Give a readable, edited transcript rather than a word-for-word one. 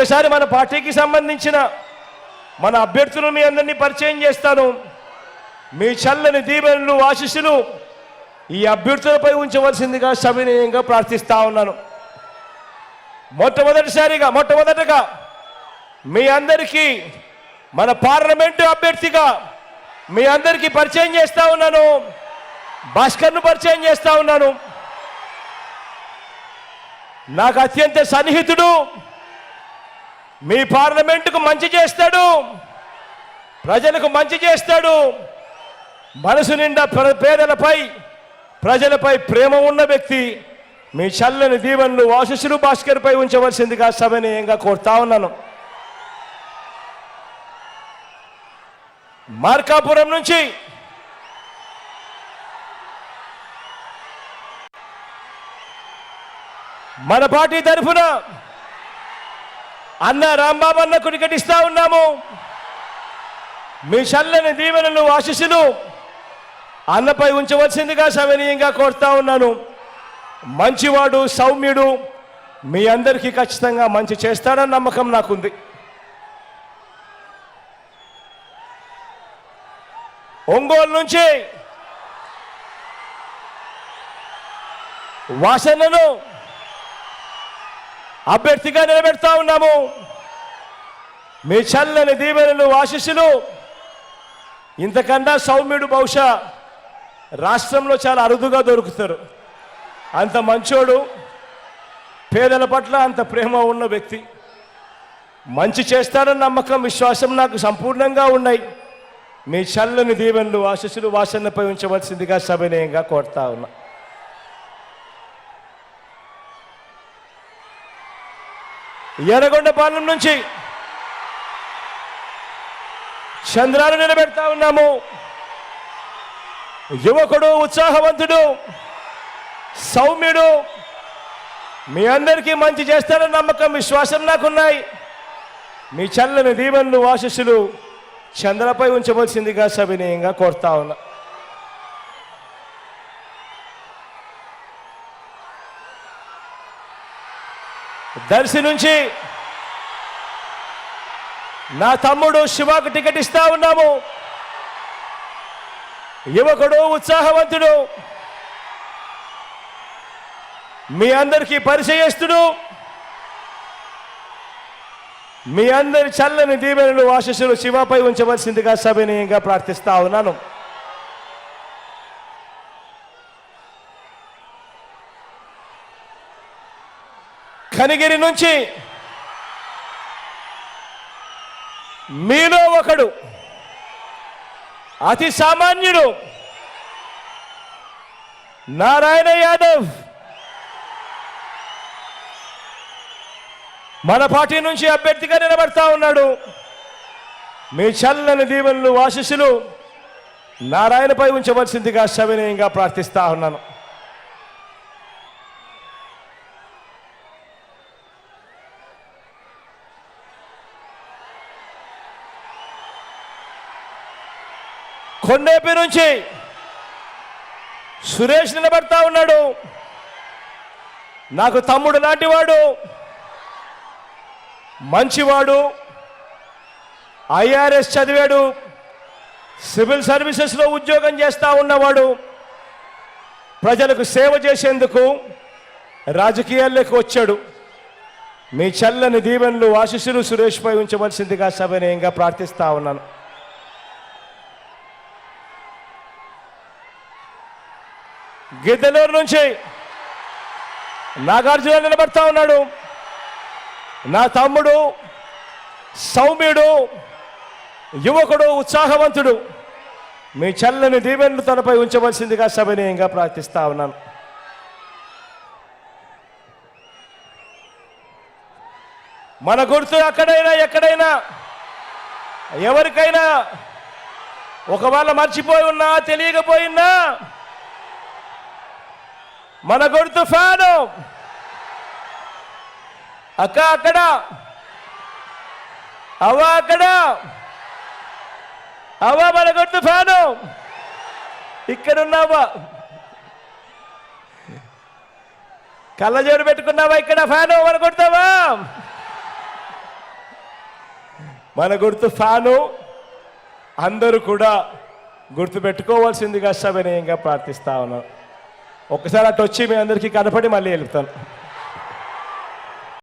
ఒకసారి మన పార్టీకి సంబంధించిన మన అభ్యర్థులను మీ అందరినీ పరిచయం చేస్తాను. మీ చల్లని దీవెనలు ఆశీస్సులు ఈ అభ్యర్థులపై ఉంచవలసిందిగా సవినయంగా ప్రార్థిస్తా ఉన్నాను. మొట్టమొదటగా మీ అందరికీ మన పార్లమెంటు అభ్యర్థిగా మీ అందరికీ పరిచయం చేస్తా ఉన్నాను. భాస్కర్ను పరిచయం చేస్తా ఉన్నాను. నాకు అత్యంత సన్నిహితుడు, మీ పార్లమెంటుకు మంచి చేస్తాడు, ప్రజలకు మంచి చేస్తాడు, మనసు నిండా ప్రజలపై ప్రేమ ఉన్న వ్యక్తి. మీ చల్లని దీవెనలు ఆశీస్సులు భాస్కర్పై ఉంచవలసిందిగా సవినయంగా కోరుతా ఉన్నాను. మార్కాపురం నుంచి మన పార్టీ తరఫున అన్న రాంబాబు అన్నకు టికెట్ ఇస్తా ఉన్నాము. మీ చల్లని దీవెనలు ఆశీస్సులు అన్నపై ఉంచవలసిందిగా సవినయంగా కోరుతా ఉన్నాను. మంచివాడు, సౌమ్యుడు, మీ అందరికీ ఖచ్చితంగా మంచి చేస్తాడన్న నమ్మకం నాకుంది. ఒంగోలు నుంచి వాసనను అభ్యర్థిగా నిలబెడతా ఉన్నాము. మీ చల్లని దీవెనలు ఆశీస్సులు ఇంతకన్నా సౌమ్యుడు బహుశా రాష్ట్రంలో చాలా అరుదుగా దొరుకుతారు. అంత మంచోడు, పేదల పట్ల అంత ప్రేమ ఉన్న వ్యక్తి, మంచి చేస్తాడన్న నమ్మకం, విశ్వాసం నాకు సంపూర్ణంగా ఉన్నాయి. మీ చల్లని దీవెనలు ఆశీస్సులు వాసన్నపై ఉంచవలసిందిగా సవినయంగా కోరుతా ఉన్నా. ఎర్రగొండపాలెం నుంచి చంద్రాలు నిలబెడతా ఉన్నాము. యువకుడు, ఉత్సాహవంతుడు, సౌమ్యుడు, మీ అందరికీ మంచి చేస్తారన్న నమ్మకం, విశ్వాసం నాకున్నాయి. మీ చల్లని దీవెనలు ఆశీస్సులు చంద్రపై ఉంచవలసిందిగా సవినయంగా కోరుతా ఉన్నా. దర్శి నుంచి నా తమ్ముడు శివాకు టికెట్ ఇస్తా ఉన్నాము. యువకుడు, ఉత్సాహవంతుడు, మీ అందరికీ పరిచయస్తుడు, మీ అందరి చల్లని దీవెనలు ఆశీస్సులు శివపై ఉంచవలసిందిగా సవినయంగా ప్రార్థిస్తా ఉన్నాను. కనిగిరి నుంచి మీలో ఒకడు, అతి సామాన్యుడు, నారాయణ యాదవ్ మన పార్టీ నుంచి అభ్యర్థిగా నిలబడతా ఉన్నాడు. మీ చల్లని దీవెనలు ఆశీస్సులు నారాయణపై ఉంచవలసిందిగా సవినయంగా ప్రార్థిస్తా ఉన్నాను. కొండేపి నుంచి సురేష్ నిలబడతా ఉన్నాడు. నాకు తమ్ముడు లాంటివాడు, మంచివాడు, ఐఆర్ఎస్ చదివాడు, సివిల్ సర్వీసెస్లో ఉద్యోగం చేస్తూ ఉన్నవాడు, ప్రజలకు సేవ చేసేందుకు రాజకీయాల్లోకి వచ్చాడు. మీ చల్లని దీవెనలు ఆశీస్సులు సురేష్పై ఉంచవలసిందిగా సవినయంగా ప్రార్థిస్తా ఉన్నాను. గిద్దలూరు నుంచి నాగార్జున నిలబడతా ఉన్నాడు. నా తమ్ముడు, సౌమ్యుడు, యువకుడు, ఉత్సాహవంతుడు, మీ చల్లని దీవెనలు తనపై ఉంచవలసిందిగా సవినయంగా ప్రార్థిస్తా ఉన్నాను. మన గుర్తు అక్కడైనా ఎక్కడైనా ఎవరికైనా ఒకవేళ మర్చిపోయి ఉన్నా, తెలియకపోయినా మన గుర్తు ఫ్యాను. అక్క అక్కడ, అవ్వ అక్కడ, అవ్వ మన గుర్తు ఫ్యాను. ఇక్కడున్నావా? కళ్ళజోడు పెట్టుకున్నావా? ఇక్కడ ఫ్యాను మన కొడతావా? మన గుర్తు ఫ్యాను. అందరూ కూడా గుర్తు పెట్టుకోవాల్సిందిగా సవినయంగా ప్రార్థిస్తా ఉన్నాను. ఒకసారి అటు వచ్చి మీ అందరికీ కనపడి మళ్ళీ వెళ్తాను.